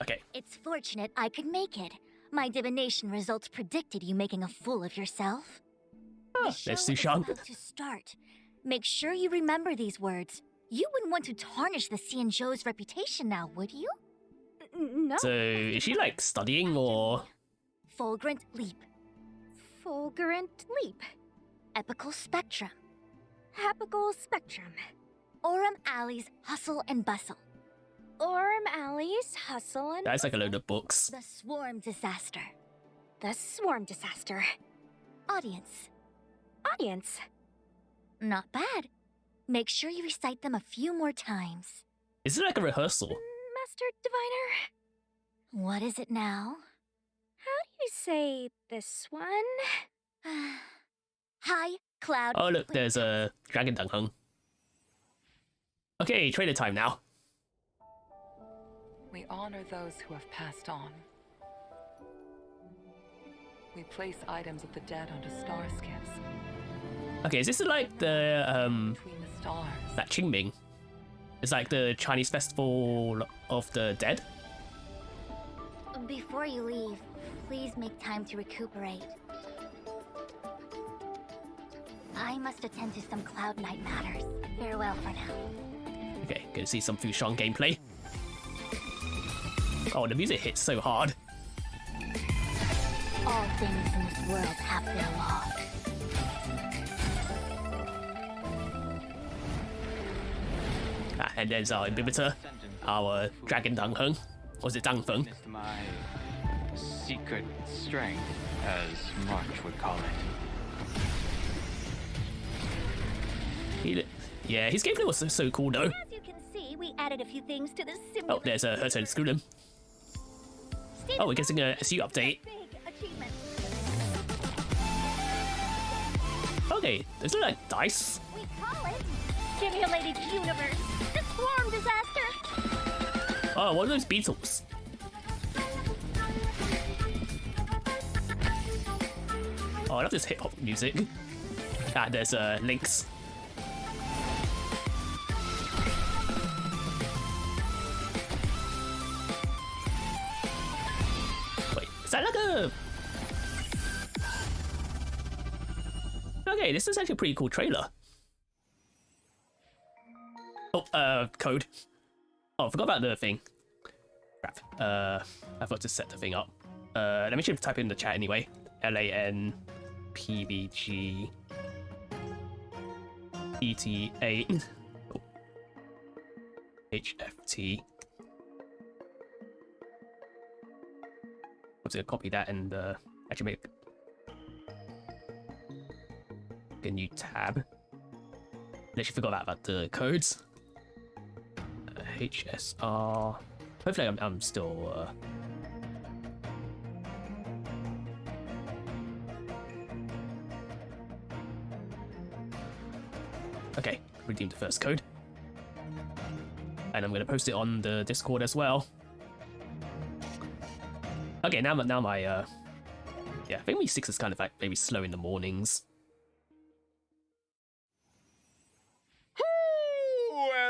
Okay. It's fortunate I could make it. My divination results predicted you making a fool of yourself. The show there's is Sushan. about to start. Make sure you remember these words. You wouldn't want to tarnish the Xianzhou's reputation now, would you? No. So, is she like studying or? Fulgurant leap. Fulgurant leap. Epical spectrum. Apical spectrum. Aurum Alley's hustle and bustle. Aurum Alley's hustle and... That's like a load of books. The swarm disaster. The swarm disaster. Audience. Audience. Not bad. Make sure you recite them a few more times. Is it like a rehearsal? Master Diviner. What is it now? How do you say this one? Hi, Cloud. Oh look, there's a Dragon Dunghung. Okay, trailer time now. We honor those who have passed on. We place items of the dead onto star skiffs. Okay, is this like the Between the stars. that Qingming? It's like the Chinese festival of the dead? Before you leave, please make time to recuperate. I must attend to some Cloud Knight matters. Farewell for now. Okay, gonna see some Fushan gameplay. Oh, the music hits so hard. All things in this world have their law. And there's our inhibitor, our Dragon Dunghung. Was it Dangfeng? It's my secret strength, as March would call it. Yeah, his gameplay was so cool though. As you can see, we added a few things to the simulation. Oh, there's a Herton Skulum. Oh, we're getting a SU update. Big achievement. Okay, those look like dice. We call it Simulated Universe. The Swarm Disaster. Oh, one of those beetles. Oh, I love this hip hop music. Ah, there's links. Wait, is that like a? Okay, this is actually a pretty cool trailer. Oh, code. Oh, I forgot about the thing. Crap. I forgot to set the thing up. Let me just type in the chat anyway. LANPBG ETA HFT. I'm just gonna copy that and actually make a new tab. Literally forgot about the codes. HSR. Hopefully I'm still okay, redeem the first code. And I'm gonna post it on the Discord as well. Okay, now my yeah, I think week 6 is kind of like maybe slow in the mornings.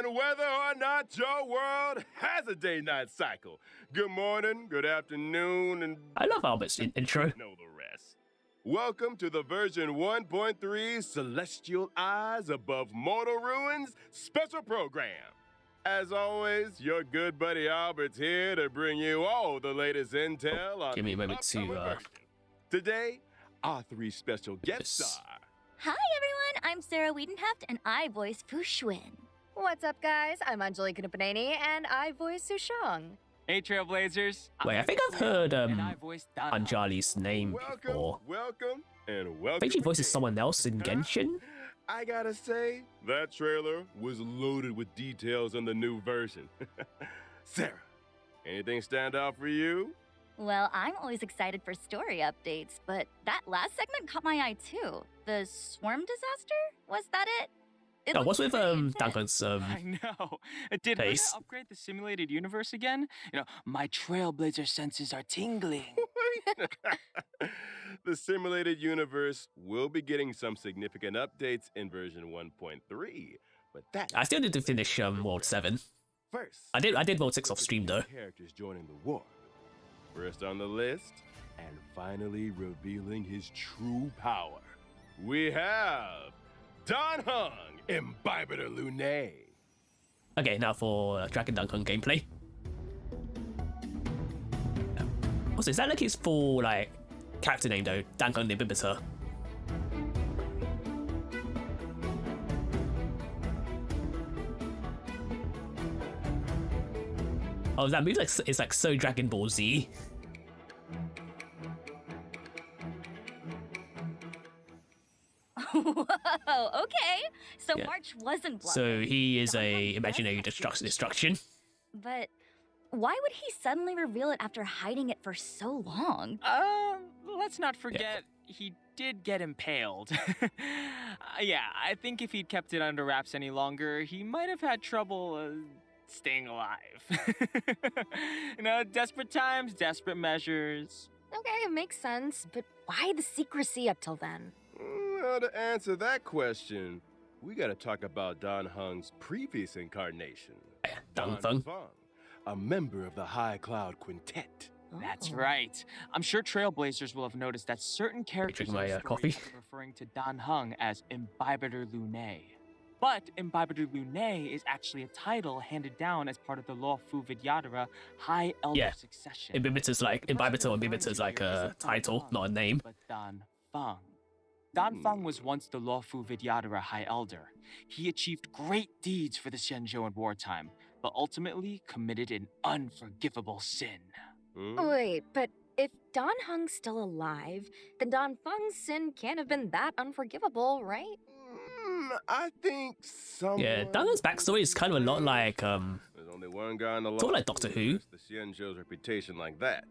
And whether or not your world has a day-night cycle. Good morning, good afternoon, and I love Albert's intro. know the rest. Welcome to the version 1.3 Celestial Eyes Above Mortal Ruins special program. As always, your good buddy Albert's here to bring you all the latest intel on Give me a moment the upcoming to version. Today, our 3 special guests Yes. are... Hi everyone, I'm Sarah Wiedenheft and I voice Fu Xuan. What's up, guys? I'm Anjali Kunapaneni, and I voice Sushong. Hey, Trailblazers. Wait, I think I've heard And I voiced Dana. Anjali's name before. Welcome, and I welcome. think she voices again. someone else in Genshin. I gotta say, that trailer was loaded with details on the new version. Sarah, anything stand out for you? Well, I'm always excited for story updates, but that last segment caught my eye too. The swarm disaster? Was that it? It Oh, what's looked with pretty intense. Duncan's I know. Did Huda Face. upgrade the simulated universe again? You know, my Trailblazer senses are tingling. The simulated universe will be getting some significant updates in version 1.3, but that I still need to finish World 7. First, I did vote 6 off stream though. characters joining the war. First on the list, and finally revealing his true power, we have Don Hung, Imbibitor Lunae. Okay, now for Dragon Duncan gameplay. Also, is that like his full like character name though? Duncan the Imbibitor. Oh, that move is like so Dragon Ball Z. Whoa, okay. So Yeah. March wasn't blind. So he is Don a Hung imaginary does have destruction. But why would he suddenly reveal it after hiding it for so long? Let's not forget he did get impaled. Yeah, I think if he'd kept it under wraps any longer, he might have had trouble staying alive. You know, desperate times, desperate measures. Okay, it makes sense, but why the secrecy up till then? Well, to answer that question, we gotta talk about Don Hung's previous incarnation. Don Fung. A member of the High Cloud Quintet. That's Oh. right. I'm sure Trailblazers will have noticed that certain characters my, in the story coffee? have been referring to Don Hung as Imbibitor Lunae. But Imbibitor Lunae is actually a title handed down as part of the Law Fu Vidyadhara High Elder succession. Imbibitor's like The person Imbibitor. referring Imbibitor's to like here a isn't Don title, Fung, not a name. but Don Fung. Don Fung was once the Law Fu Vidyadhara High Elder. He achieved great deeds for the Xianzhou in wartime, but ultimately committed an unforgivable sin. Hmm? Wait, but if Don Hung's still alive, then Don Fung's sin can't have been that unforgivable, right? I think some. Yeah, Don Hung's backstory is kind of a lot like There's only one guy in the Sort of law like Doctor Who. The Xianzhou's reputation like that.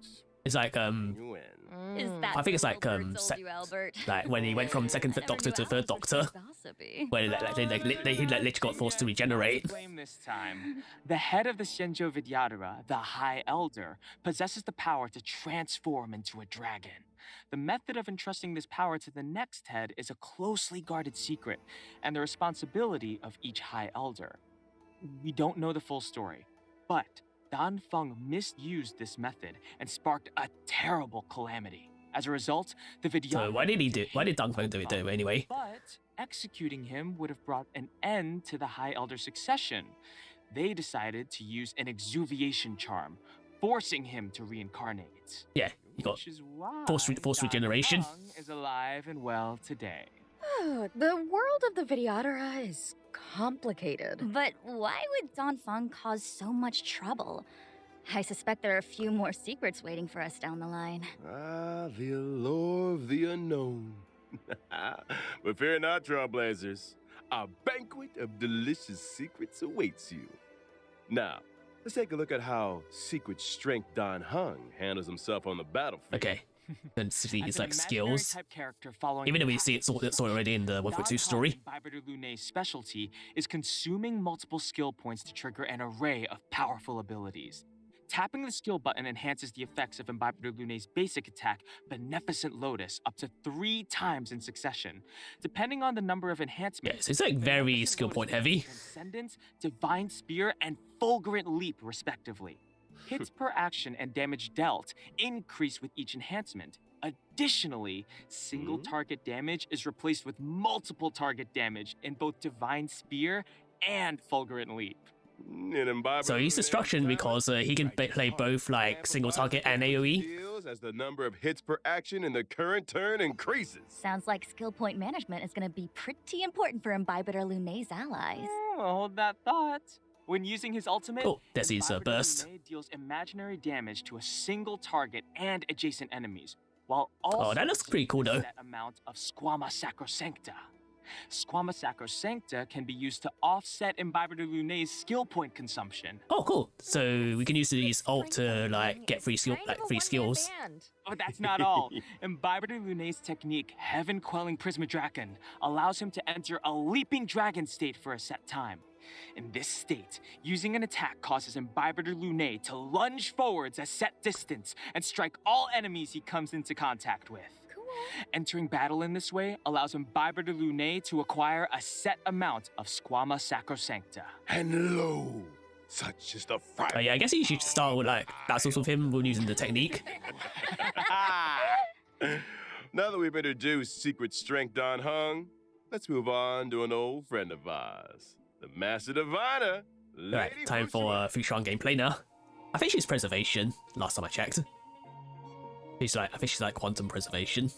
it's like You win. Is that I think it's like, Albert told sec- you, Albert? like when he went from second I never Doctor knew to third Albert was so Doctor, gossipy. where he literally got forced to regenerate. Claim this time. The head of the Xianzhou Vidyadhara, the High Elder, possesses the power to transform into a dragon. The method of entrusting this power to the next head is a closely guarded secret, and the responsibility of each High Elder. We don't know the full story, but Don Fung misused this method and sparked a terrible calamity. As a result, the Vidyadhara... So why did Don Fung do it anyway? But executing him would have brought an end to the High Elder succession. They decided to use an exuviation charm, forcing him to reincarnate. Yeah, he got Which is why forced Don regeneration. Fung is alive and well today. The world of the Vidyadhara is complicated. But why would Don Fung cause so much trouble? I suspect there are a few more secrets waiting for us down the line. Ah, the allure of the unknown. But fear not, Trailblazers. A banquet of delicious secrets awaits you. Now, let's take a look at how secret strength Don Hung handles himself on the battlefield. Okay, and see As his an like imaginary skills. type character following Even the though we see path it's of all already in the 1.2 story. Imbibitor Lunae's specialty is consuming multiple skill points to trigger an array of powerful abilities. Tapping the skill button enhances the effects of Imbibitor Lunae's basic attack, Beneficent Lotus, up to 3 times in succession. Depending on the number of enhancements, Yes, it's like very Beneficent skill Lotus point has heavy. Transcendence, Divine Spear, and Fulgurant Leap, respectively. Hits per action and damage dealt increase with each enhancement. Additionally, single target damage is replaced with multiple target damage in both Divine Spear and Fulgurant Leap. So he's destruction because he can play both like single target and AoE. As the number of hits per action in the current turn increases. Sounds like skill point management is going to be pretty important for Imbibitor Lunae's allies. Hold that thought. When using his ultimate, Oh, there's his Imbibitor burst. Lunae deals imaginary damage to a single target and adjacent enemies, while also that looks pretty cool, though. a set amount of Squama Sacrosancta. Squama Sacrosancta can be used to offset Imbibitor Lunae's skill point consumption. Oh, cool. So we can use his ult to like get free Kind of a one-man skills. band. But that's not all. Imbibitor Lunae's technique, Heaven Quelling Prismadragon, allows him to enter a leaping dragon state for a set time. In this state, using an attack causes Imbibitor Lunae to lunge forwards a set distance and strike all enemies he comes into contact with. Cool. Entering battle in this way allows Imbibitor Lunae to acquire a set amount of Squama Sacrosancta. And lo, Such is the fight. Oh yeah, I guess you should start with like battles with him when using the technique. Now that we've introduced Secret Strength Don Hung, let's move on to an old friend of ours, the Master Diviner. Alright, Lady time for Fushun. Fushan gameplay now. I think she's preservation. Last time I checked, I think she's like quantum preservation.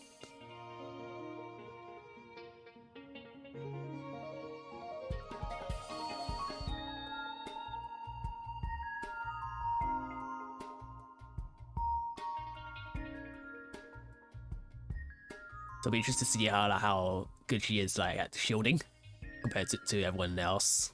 So it'll be interesting to see how good she is like at shielding compared to everyone else.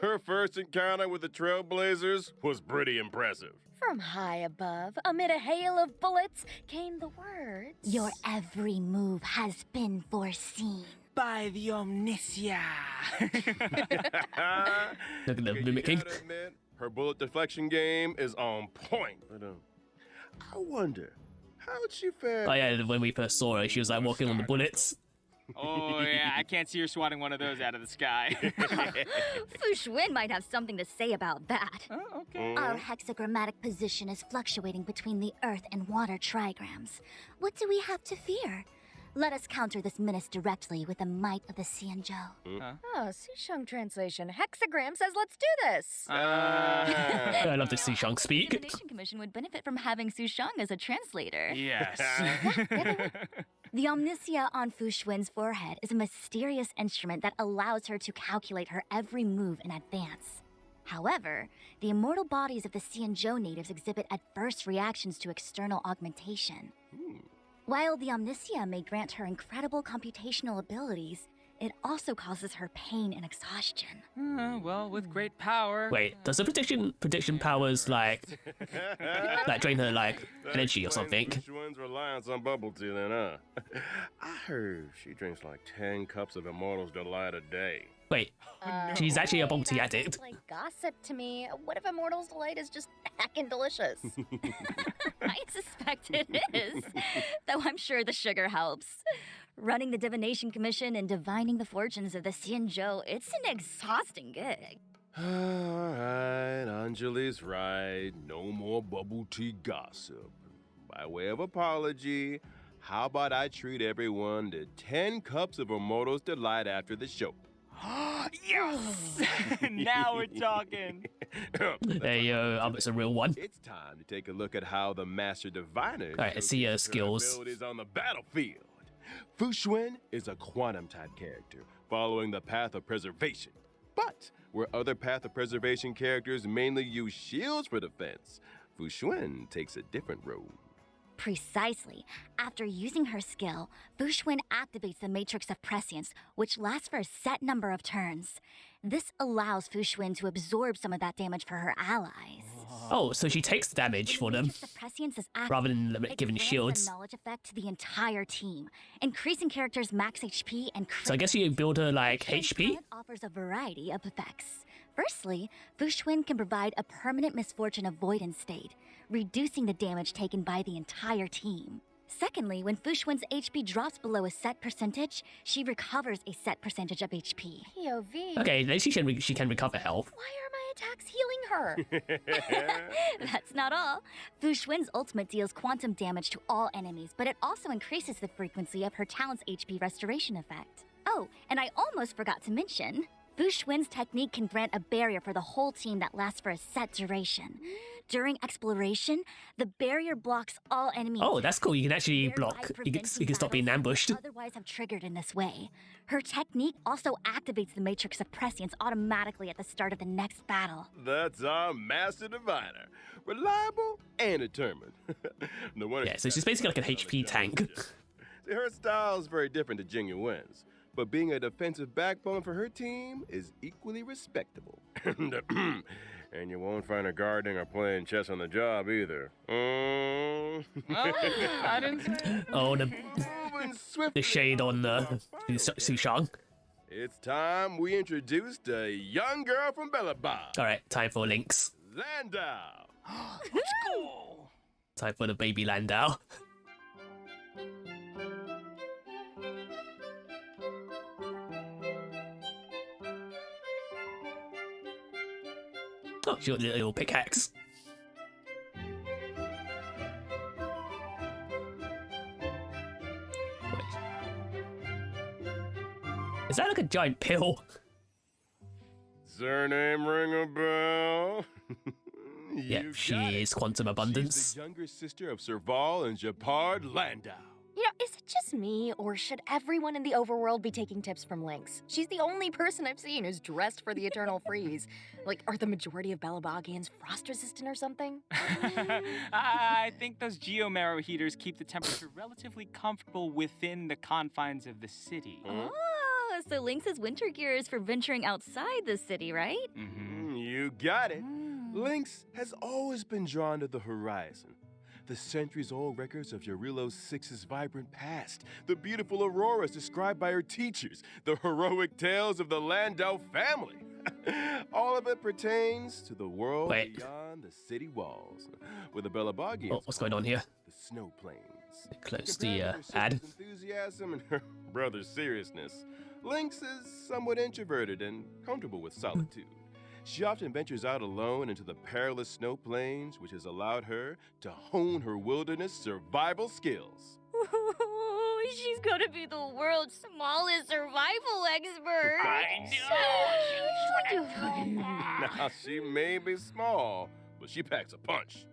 Her first encounter with the Trailblazers was pretty impressive. From high above, amid a hail of bullets, came the words. Your every move has been foreseen. By the Omnisia. Look at the You mimicking. gotta admit, her bullet deflection game is on point. But, I wonder, how'd she fare? Oh yeah, when we first saw her, she was like walking on the bullets. Oh, yeah, I can't see her swatting one of those out of the sky. Fushun might have something to say about that. Oh, okay. Our hexagrammatic position is fluctuating between the earth and water trigrams. What do we have to fear? Let us counter this menace directly with the might of the Xianzhou. Oh, Sushung translation. Hexagram says let's do this. I love to see Shang The speak. Nation Commission would benefit from having Sushang as a translator. Yes. The omnisia on Fushun's forehead is a mysterious instrument that allows her to calculate her every move in advance. However, the immortal bodies of the Xianzhou natives exhibit adverse reactions to external augmentation. While the omnisia may grant her incredible computational abilities, it also causes her pain and exhaustion. Well, with great power. Wait, does the prediction powers like drain her like energy or something? Fushun's reliance on bubble tea then, huh? I heard she drinks like 10 cups of Immortal's Delight a day. Wait, she's actually a bubble tea That addict. sounds like gossip to me. What if Immortal's Delight is just heckin' delicious? I suspect it is, though I'm sure the sugar helps. Running the Divination Commission and divining the fortunes of the Xianzhou, it's an exhausting gig. Alright, Anjali's right. No more bubble tea gossip. By way of apology, how about I treat everyone to 10 cups of Immortal's Delight after the show? Yes! Now we're talking. Hey yo, it's a real one. It's time to take a look at how the Master Diviner Alright, I see her showcases skills. abilities on the battlefield. Fushun is a quantum type character following the path of preservation. But where other path of preservation characters mainly use shields for defense, Fushun takes a different road. Precisely. After using her skill, Fushun activates the Matrix of Prescience, which lasts for a set number of turns. This allows Fushun to absorb some of that damage for her allies. Oh, so she takes damage for them Matrix of Prescience is active. rather than It giving grants shields. the knowledge effect to the entire team, increasing characters' max HP and So I guess you build her like This HP. talent offers a variety of effects. Firstly, Fushun can provide a permanent misfortune avoidance state, reducing the damage taken by the entire team. Secondly, when Fushun's HP drops below a set percentage, she recovers a set percentage of HP. POV. Okay, then she can recover health. Why are my attacks healing her? That's not all. Fushun's ultimate deals quantum damage to all enemies, but it also increases the frequency of her talent's HP restoration effect. Oh, and I almost forgot to mention, Fushun's technique can grant a barrier for the whole team that lasts for a set duration. During exploration, the barrier blocks all enemy Oh, that's cool. You can actually thereby block. You preventing can stop being battles ambushed. otherwise have triggered in this way. Her technique also activates the Matrix of Prescience automatically at the start of the next battle. That's our Master Diviner. Reliable and determined. No wonder Yeah, so she's basically like an HP tank. See, her style is very different to Jing Yuen's, but being a defensive backbone for her team is equally respectable. And you won't find her gardening or playing chess on the job either. I didn't say. Oh, the Moving swiftly shade on Sushang. It's time we introduced a young girl from Bellabad, All right, time for links. Landau. Let's go. Time for the baby Landau. Oh, she got a little pickaxe. Is that like a giant pill? Does her name ring a bell? Yeah, You she got it. is Quantum Abundance. She's the younger sister of Serval and Japard Landau. You know, is it just me, or should everyone in the overworld be taking tips from Lynx? She's the only person I've seen who's dressed for the Eternal Freeze. Like, are the majority of Belabogians frost-resistant or something? I think those geomarrow heaters keep the temperature relatively comfortable within the confines of the city. Oh, so Lynx's winter gear is for venturing outside the city, right? Mm-hmm. You got it. Lynx has always been drawn to the horizon. The centuries-old records of Yarilo VI's vibrant past, the beautiful auroras described by her teachers, the heroic tales of the Landau family. All of it pertains to the world beyond the city walls, where the Belabogians. Oh, what's going on here? The snow plains. Close Compared the with her ad. sister's enthusiasm and her brother's seriousness, Lynx is somewhat introverted and comfortable with solitude. She often ventures out alone into the perilous snow plains, which has allowed her to hone her wilderness survival skills. Ooh, she's gonna be the world's smallest survival expert. Now, she may be small, but she packs a punch.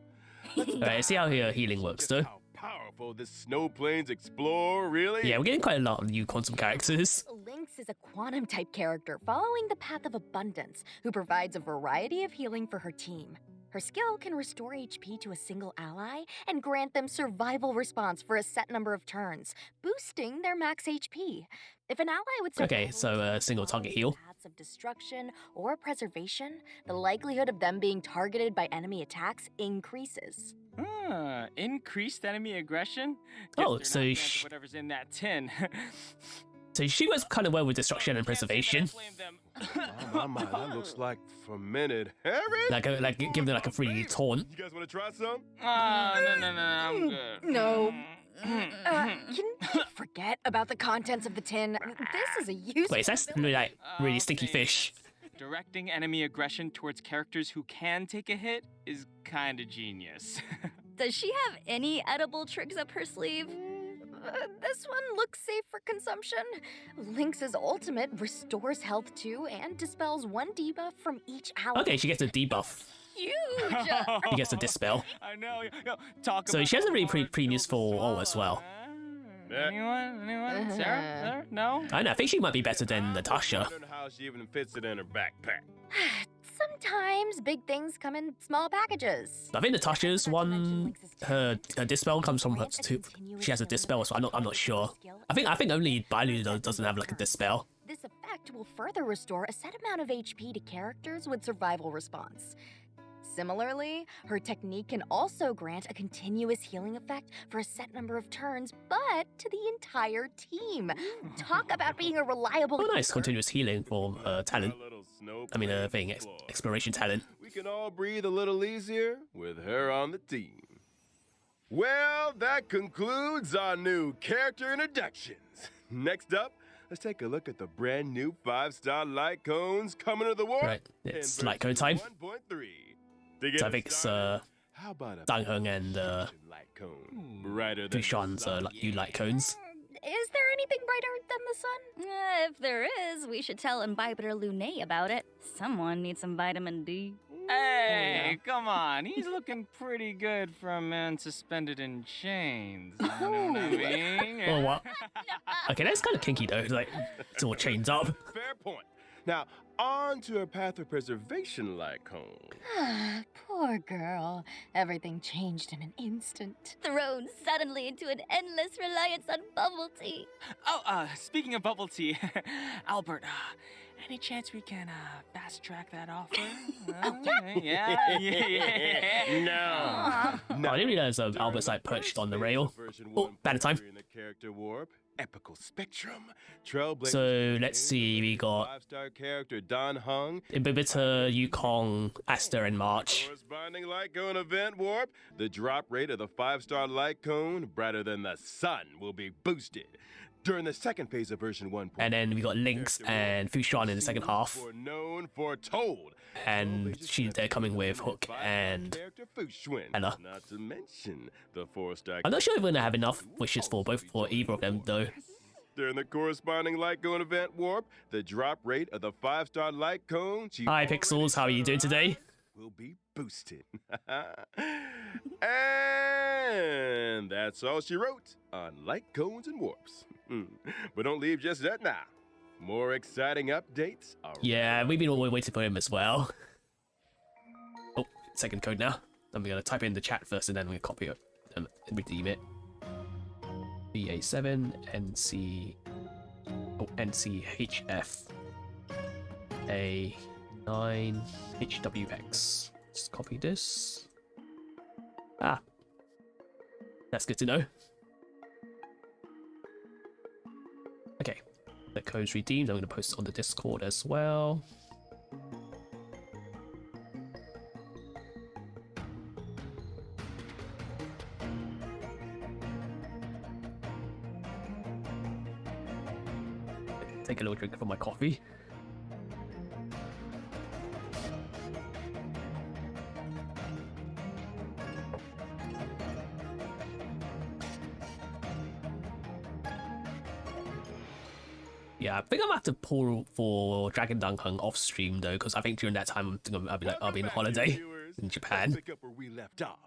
Alright, see how her healing works though. How powerful this snow plains explore, really? Yeah, we're getting quite a lot of new Quantum characters. Lynx is a quantum-type character following the path of abundance, who provides a variety of healing for her team. Her skill can restore HP to a single ally and grant them survival response for a set number of turns, boosting their max HP. If an ally with Okay, so single target heal. paths of destruction or preservation, the likelihood of them being targeted by enemy attacks increases. Increased enemy aggression? Oh, Guess so they're not fans of whatever's in that tin. So she works kind of well with destruction and preservation. My, that looks like fermented herring. Like give them like a free taunt. You guys want to try some? No, I'm good. No. Can you forget about the contents of the tin? This is a useless. Wait, is that really, like really stinky fish? Directing enemy aggression towards characters who can take a hit is kind of genius. Does she have any edible tricks up her sleeve? This one looks safe for consumption. Lynx's ultimate restores health too and dispels one debuff from each ally. Okay, she gets a debuff. Huge! He gets a dispel. I know. Talk So about she has a really hard pretty pills to useful all as swallow, well. Yeah. Anyone? Sarah? No? I know, I think she might be better than Natasha. I don't know how she even fits it in her backpack. Sometimes big things come in small packages. I think Natasha's one, her dispel comes from her too. She has a dispel, so I'm not sure. I think only Bailu doesn't have like a dispel. This effect will further restore a set amount of HP to characters with survival response. Similarly, her technique can also grant a continuous healing effect for a set number of turns, but to the entire team. Talk about being a reliable. Oh, nice continuous healing for talent. Our little snow I mean, plains thing explore. exploration talent. We can all breathe a little easier with her on the team. Well, that concludes our new character introductions. Next up, let's take a look at the brand new 5-star light cones coming to the war. Right, it's light cone time. 1.3. To get So I us think it's started, how about a Dan Heng and light cone brighter than Fushan's the sun? you light cones. Is there anything brighter than the sun? If there is, we should tell Imbibiter Lunae about it. Someone needs some vitamin D. Hey, come on. He's looking pretty good for a man suspended in chains. You know what I mean? Oh, what? Okay, that's kind of kinky though. Like, it's all chains up. Fair point. Now, on to her path of preservation light cone. Poor girl. Everything changed in an instant. Thrown suddenly into an endless reliance on bubble tea. Oh, speaking of bubble tea, Albert, any chance we can fast track that offer? Yeah. No. Oh, I didn't realize Albert's like perched on the rail. Oh, banner time. In the character warp, epical spectrum, trailblazer. So let's see, we got 5-star character Dan Heng. Imbibiter, Yukong, Aster, and March. Corresponding light cone event warp, the drop rate of the 5-star light cone, brighter than the sun, will be boosted. During the second phase of version 1.3, And then we got Lynx and Fushan in the second half. known for told. And they're coming with Hook and Anna. Not to mention the 4-star. I'm not sure if we're gonna have enough wishes for either of them though. During the corresponding light cone event warp, the drop rate of the 5-star light cone. Hi Pixels, how are you doing today? Will be boosted. And that's all she wrote on light cones and warps. But don't leave just that now. More exciting updates are Yeah, we've been all waiting for him as well. Oh, second code now. I'm gonna type in the chat first and then we're gonna copy it and redeem it. BA7 NC NCHF A9 HWX. Let's copy this. Ah, that's good to know. Okay, the code's redeemed. I'm gonna post it on the Discord as well. Take a little drink from my coffee. Yeah, I think I'm gonna have to pull for Dragon Dunkung off stream though, because I think during that time I'll be on holiday in Japan. Pick up where we left off.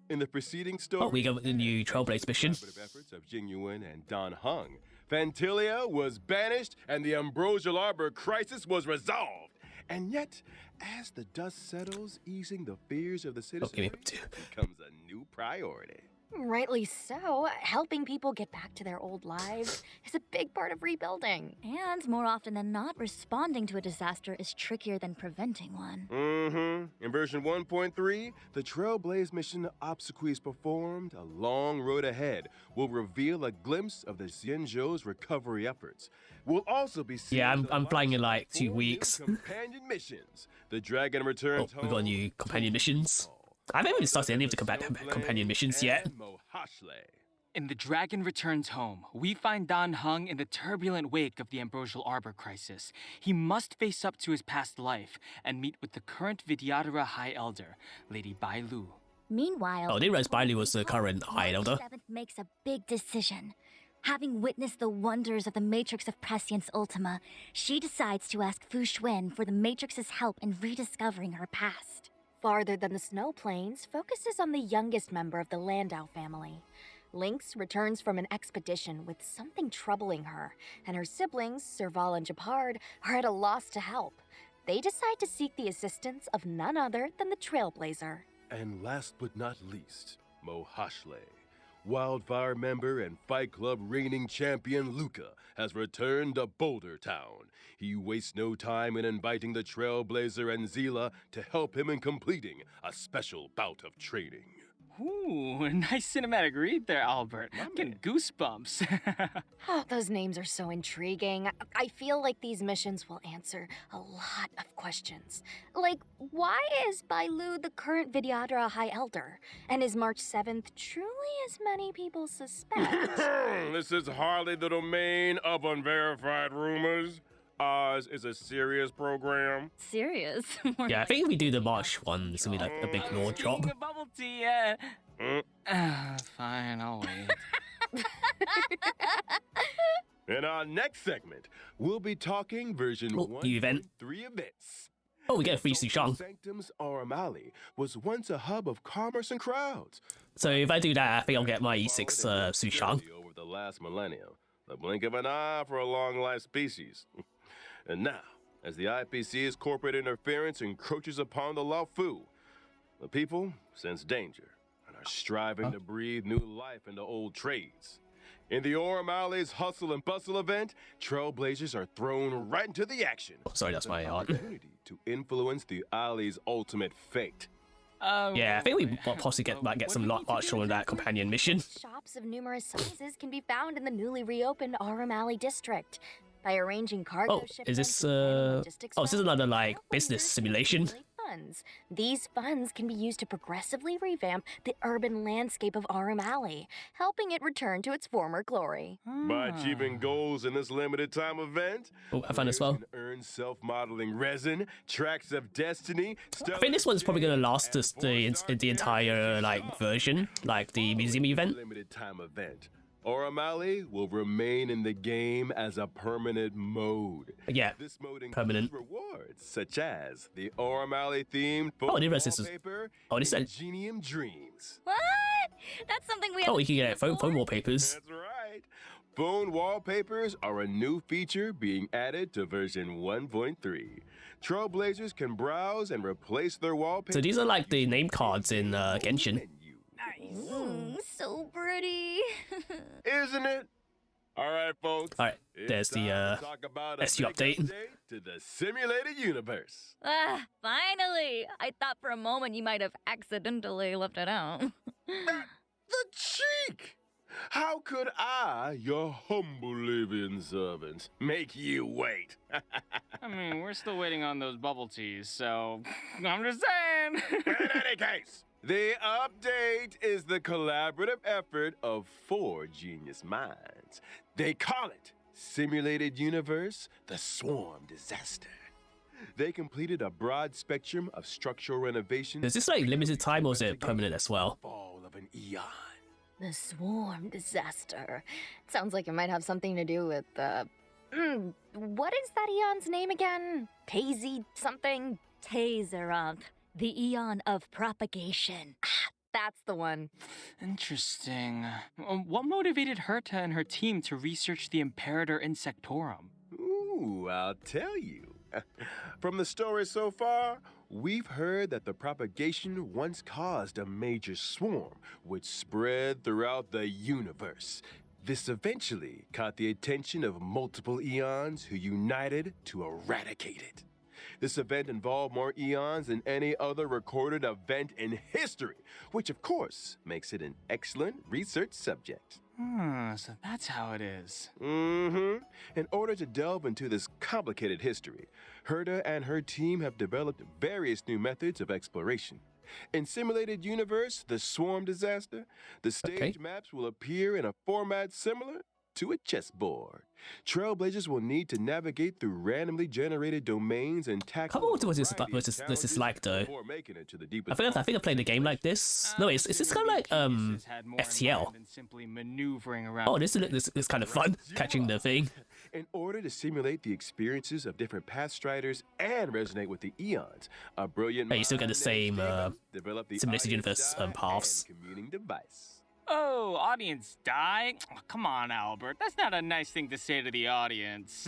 In the preceding story, Oh, we go with the new Trailblaze mission. efforts of Jingyuan and Dan Heng, Fantilia was banished and the Ambrosial Arbor crisis was resolved. And yet, as the dust settles, easing the fears of the Oh, give me citizens two. becomes a new priority. Rightly so. Helping people get back to their old lives is a big part of rebuilding. And more often than not, responding to a disaster is trickier than preventing one. In version 1.3, the Trailblaze mission obsequies performed, a long road ahead, will reveal a glimpse of the Xianzhou's recovery efforts. We'll also be seeing Yeah, the I'm flying in launch like of 2 4 weeks. new companion missions. The Dragon Oh, returns we got home, new companion missions. I haven't even started any of the companion missions yet. and Mohashle. In The Dragon Returns Home, we find Dan Heng in the turbulent wake of the Ambrosial Arbor crisis. He must face up to his past life and meet with the current Vidyadhara High Elder, Lady Bai Lu. Meanwhile, Oh, I didn't realize Bailey was the current High Elder. March 7th makes a big decision. Having witnessed the wonders of the Matrix of Prescience Ultima, she decides to ask Fu Xuan for the Matrix's help in rediscovering her past. Farther than the snow plains focuses on the youngest member of the Landau family. Lynx returns from an expedition with something troubling her, and her siblings, Serval and Japard, are at a loss to help. They decide to seek the assistance of none other than the Trailblazer. And last but not least, Mohashle. Wildfire member and Fight Club reigning champion Luca has returned to Boulder Town. He wastes no time in inviting the Trailblazer and Zila to help him in completing a special bout of training. Ooh, nice cinematic read there, Albert. I'm getting goosebumps. Oh, those names are so intriguing. I feel like these missions will answer a lot of questions. Like, why is Bailu the current Vidyadhara High Elder? And is March 7th truly as many people suspect? This is hardly the domain of unverified rumors. Ours is a serious program. Serious? Yeah, I think if we do the March one, it's gonna be like a big lore drop. Speaking of bubble tea, fine, I'll wait. In our next segment, we'll be talking version Oh, 1.3 new event. events. Oh, we get a free Sushang. Sanctum's Auramali was once a hub of commerce and crowds. So if I do that, I think I'll get my E6 Sushang. Over the last millennium, the blink of an eye for a long-life species. And now, as the IPC's corporate interference encroaches upon the Laofu, the people sense danger and are striving to breathe new life into old trades. In the Auramali's Hustle and Bustle event, Trailblazers are thrown right into the action. Oh, sorry, that's my art. Opportunity to influence the Ali's ultimate fate. Yeah, I think we possibly might get some luck from that companion mission. Shops of numerous sizes can be found in the newly reopened Auramali district. By arranging cargo Oh, shipments is this and planning logistics oh, is this routes, another like business Trailblazers simulation? can really funds. These funds can be used to progressively revamp the urban landscape of Arum Alley, helping it return to its former glory. By achieving goals in this limited time event, Oh, I found this well. players can earn self-modeling resin, tracks of destiny. I think this one's probably gonna last us the entire like version, like the museum event. Limited time event. Arum Alley will remain in the game as a permanent mode. Yeah, This mode includes permanent. rewards such as the Arum Alley themed Oh, the rest is- wallpaper oh, this and is- Genium Dreams. What? That's something we Oh, haven't you can seen get phone before? wallpapers. That's right. Phone wallpapers are a new feature being added to version 1.3. Trailblazers can browse and replace their wallpapers. So these are like the name cards in Genshin. So pretty. Isn't it? All right, folks. All right, It's there's the time to talk about a SU big update. to the simulated universe. Ah, finally! I thought for a moment you might have accidentally left it out. The cheek! How could I, your humble living servant, make you wait? I mean, we're still waiting on those bubble teas, so I'm just saying. In any case, the update is the collaborative effort of 4 genius minds. They call it Simulated Universe, the Swarm Disaster. They completed a broad spectrum of structural renovations. Is this like limited time or is it permanent as well? Fall of an eon. The swarm disaster. Sounds like it might have something to do with, what is that Eon's name again? Tazy something? Tazeroth, the Eon of Propagation. That's the one. Interesting. What motivated Herta and her team to research the Imperator Insectorum? Ooh, I'll tell you. From the story so far, we've heard that the propagation once caused a major swarm, which spread throughout the universe. This eventually caught the attention of multiple eons who united to eradicate it. This event involved more eons than any other recorded event in history, which of course makes it an excellent research subject. So that's how it is. In order to delve into this complicated history, Herta and her team have developed various new methods of exploration. In Simulated Universe, the Swarm Disaster, the stage maps will appear in a format similar to a chessboard. Trailblazers will need to navigate through randomly generated domains and tackle. What was this like though? I think I played the game like this. No, it's kind of like FTL. Simply maneuvering around. Oh, this is kind of fun catching the thing. In order to simulate the experiences of different Pathstriders and resonate with the eons, a brilliant Hey, you still get the mind same named Jacob developed the Simulated audience Universe die paths. and commuting device. Oh, audience die? Oh, come on, Albert. That's not a nice thing to say to the audience.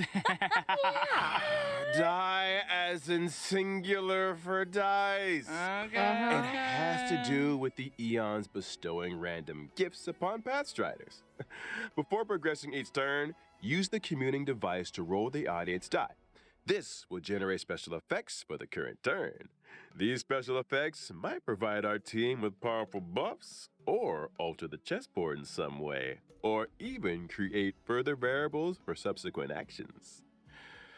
Die as in singular for dice. Okay. It has to do with the eons bestowing random gifts upon Pathstriders. Before progressing each turn, use the commuting device to roll the audience die. This will generate special effects for the current turn. These special effects might provide our team with powerful buffs, or alter the chessboard in some way, or even create further variables for subsequent actions.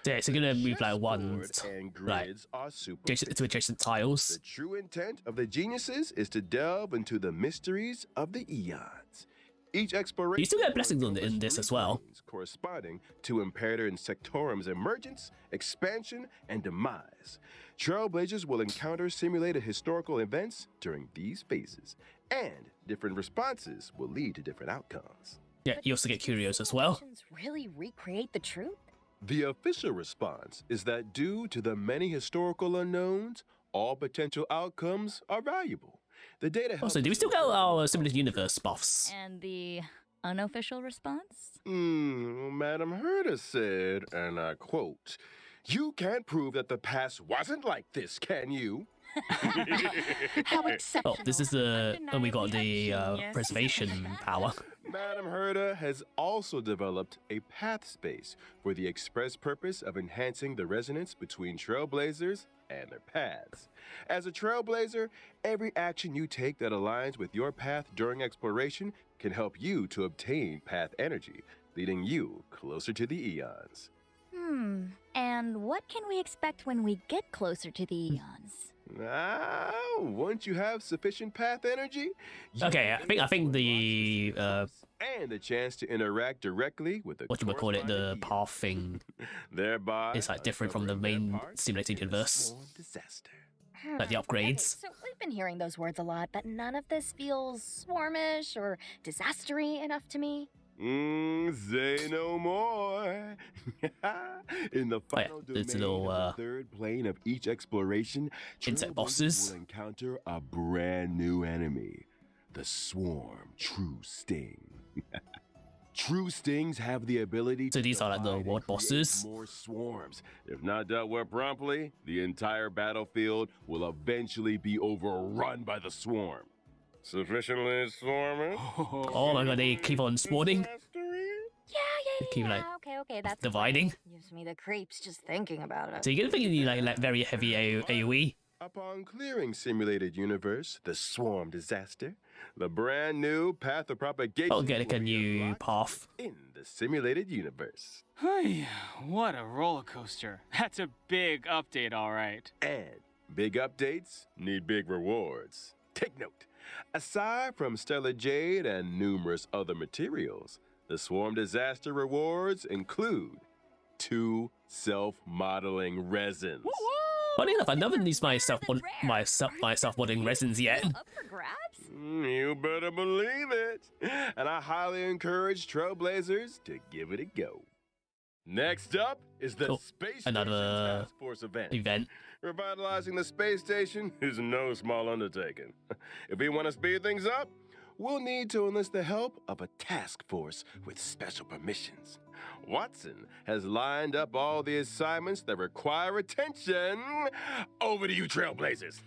Yeah, so you're gonna move like one, Chessboard and like grids are super to adjacent tiles. The true intent of the geniuses is to delve into the mysteries of the eons. Each exploration You still get blessings in this as well. corresponding to Imperator Insectorum's emergence, expansion, and demise. Trailblazers will encounter simulated historical events during these phases, and different responses will lead to different outcomes. Yeah, you also get curios as well. Simulations really recreate the truth? The official response is that due to the many historical unknowns, all potential outcomes are valuable. The data Also, do we still get our Simulated Universe buffs? And the unofficial response? Madam Herta said, and I quote, "You can't prove that the past wasn't like this, can you?" How exceptional. Oh, this is the when we got the preservation power. Madam Herta has also developed a path space for the express purpose of enhancing the resonance between trailblazers and their paths. As a trailblazer, every action you take that aligns with your path during exploration can help you to obtain path energy, leading you closer to the eons. And what can we expect when we get closer to the eons? Now, once you have sufficient path energy, you Okay, I think the and the chance to interact directly with the what you call it, the path thing thereby is like different from the uncovering main that part simulated in a universe. sworn disaster. Like the Okay, upgrades. so we've been hearing those words a lot, but none of this feels swarmish or disastery enough to me. Say no more. In the final there's a domain little, of the third plane of each exploration, insect Trailblazers bosses. will encounter a brand new enemy, the Swarm True Sting. True Stings have the ability So to these are like the divide and world create bosses? more swarms. If not dealt with promptly, the entire battlefield will eventually be overrun by the swarm. Sufficiently swarming? Oh my god, they keep on spawning. Keep like Okay, that's dividing. fine. Gives me the creeps just thinking about it. So you're gonna think you need like very heavy AoE. Upon clearing simulated universe, the swarm disaster, the brand new path of propagation I'll get like a will be new unlocked path. in the simulated universe. Hey, what a roller coaster. That's a big update, all right. And big updates need big rewards. Take note, aside from Stellar Jade and numerous other materials, the swarm disaster rewards include 2 self-modeling resins. Funny enough, I never used my self-modeling resins yet. Up for grabs? You better believe it. And I highly encourage Trailblazers to give it a go. Next up is the Cool. Space Another Station Task Force event. event. Revitalizing the space station is no small undertaking. If we want to speed things up, we'll need to enlist the help of a task force with special permissions. Watson has lined up all the assignments that require attention. Over to you, Trailblazers.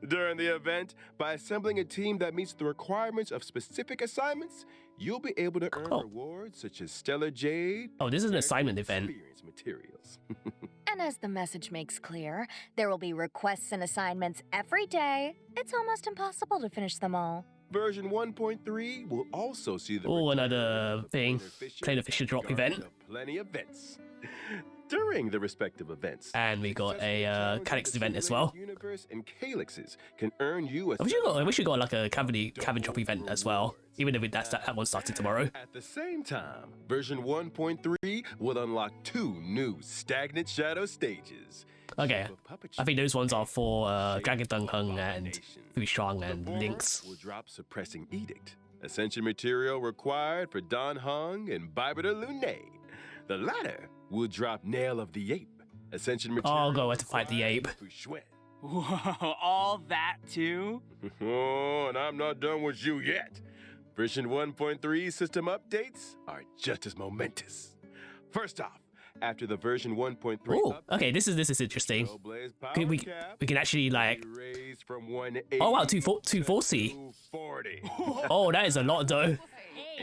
During the event, by assembling a team that meets the requirements of specific assignments, you'll be able to earn Oh. rewards such as Stellar Jade. Oh, this is an and assignment event. experience materials. And as the message makes clear, there will be requests and assignments every day. It's almost impossible to finish them all. Version 1.3 will also see the Oh, return another of thing. Planar Planar Fisher drop regarding event. the Plenty events. During the respective events, And we got a successfully Calyx challenging the event as well. simulated Universe and Calyxes can earn you a I wish you got like a cabin drop event as well. Even if that one started tomorrow. At the same time, version 1.3 will unlock 2 new stagnant shadow stages. Okay, Shape of Puppetry, I think those ones are for Shape Dragon Dung of Hung and Abomination. Fushang The and former Lynx. will drop Suppressing Edict, ascension material required for Don Hung and Bibita Lune. The latter will drop Nail of the Ape, ascension material. I'll go where to fight the ape. required for Shuen. Whoa, all that too? Oh, and I'm not done with you yet. Version 1.3 system updates are just as momentous. First off, after the version 1.3 Oh, okay, this is interesting. Trailblaze power Okay, we cap can actually like. will be raised from 180 Oh wow, 240. to 40. Oh, that is a lot though.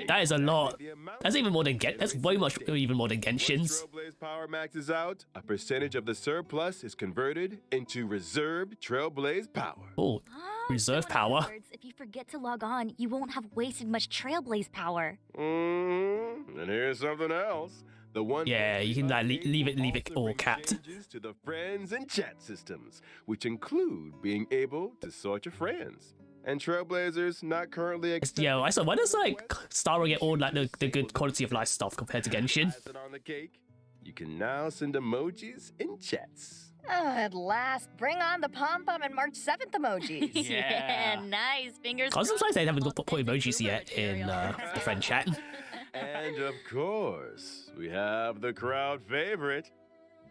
That is a lot. The amount That's even more than That's way much even more than Once Genshin's. Trailblaze Power maxes out, a percentage of the surplus is converted into reserved Trailblaze Power. Oh, reserve so in power. other words, if you forget to log on, you won't have wasted much Trailblaze power. And here's something else. The one Yeah, you can like leave it also all brings capped. changes to the friends and chat systems, which include being able to sort your friends. And Trailblazers not currently Yeah, I saw. Why does like requests, Star Rail get all like the good quality of life stuff compared to Genshin? icing on the cake, you can now send emojis in chats. At last, bring on the pom-pom and March 7th emojis. Yeah. Nice. Fingers I was crossed. surprised they haven't We'll put take emojis Uber yet in material. the friend chat. And of course, we have the crowd favorite,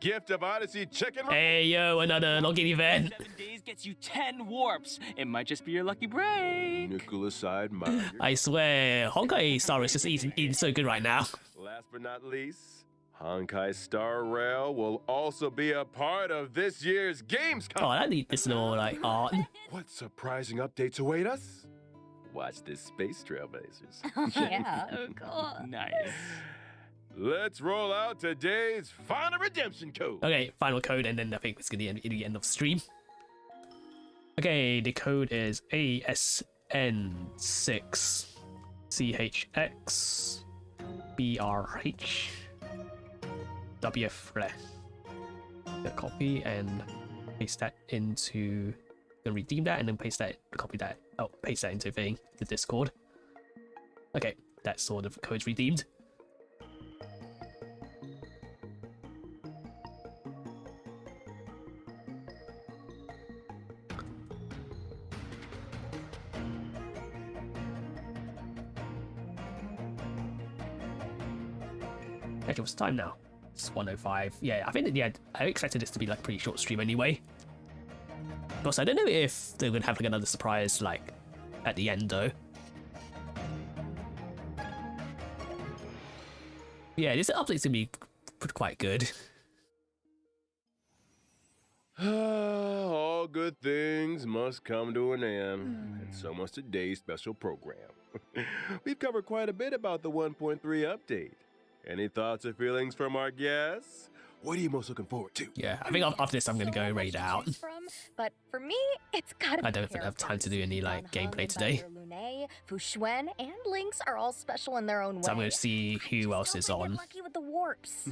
Gift of Odyssey Chicken. Hey yo, another login event. 7 days gets you 10 warps. It might just be your lucky break. Nicholas Meyer. I swear, Honkai Star Rail is just eating so good right now. Last but not least, Honkai Star Rail will also be a part of this year's Gamescom. Oh, I need this little like art. What surprising updates await us? Watch this Space Trailblazers. Yeah. Oh, cool. Nice. Let's roll out today's final redemption code. Okay, final code, and then I think it's gonna be the end of the stream. Okay, the code is ASN6 CHX BRH WF. The copy and paste that into, then redeem that, and then paste that, copy that, oh, paste that into the Discord. Okay, that sort of code's redeemed. Actually, what's the time now? It's 1:05. Yeah, I think that, I expected this to be like a pretty short stream anyway. Plus, I don't know if they're gonna have like another surprise like at the end though. Yeah, this update's gonna be quite good. All good things must come to an end, and so must today's special program. We've covered quite a bit about the 1.3 update. Any thoughts or feelings from our guests? What are you most looking forward to? Yeah, I think after this I'm gonna go raid out. But for me, it's gotta be I don't think I have time to do any like gameplay today. Fushuen and Lynx are all special in their own way. So I'm gonna see who else is on. Lucky with the warps.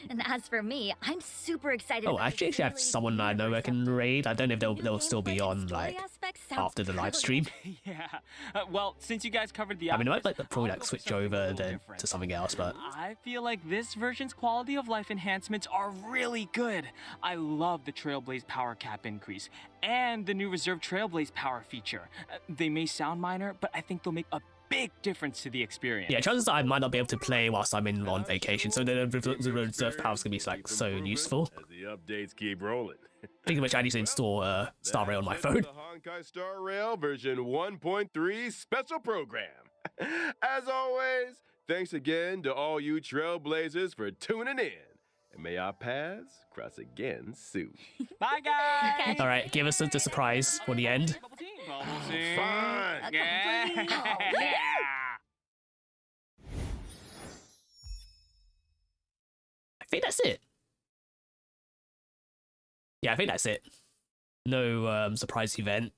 And as for me, I'm super excited. Oh, about I actually have someone I know I can raid. I don't know if they'll still be on like after the live stream. Yeah. Well, since you guys covered the I mean, I might outfits, probably I'll like go switch for something a over little then different. to something else, but I feel like this version's quality of life enhancements are really good. I love the Trailblaze power cap increase and the new Reserve Trailblaze power feature. They may sound minor, but I think they'll make a big difference to the experience. yeah, chances are I might not be able to play whilst I'm on vacation, so the reserve power's gonna be like so useful. As the updates keep rolling. Speaking of which, I need to install Star Rail on my phone. The Honkai Star Rail version 1.3 special program. As always, thanks again to all you trailblazers for tuning in. And may our paths cross again soon. Bye, guys! All right, give us the surprise for the end. Bubble tea. Bubble tea. Fine. Yeah. I think that's it. Yeah, I think that's it. No surprise event.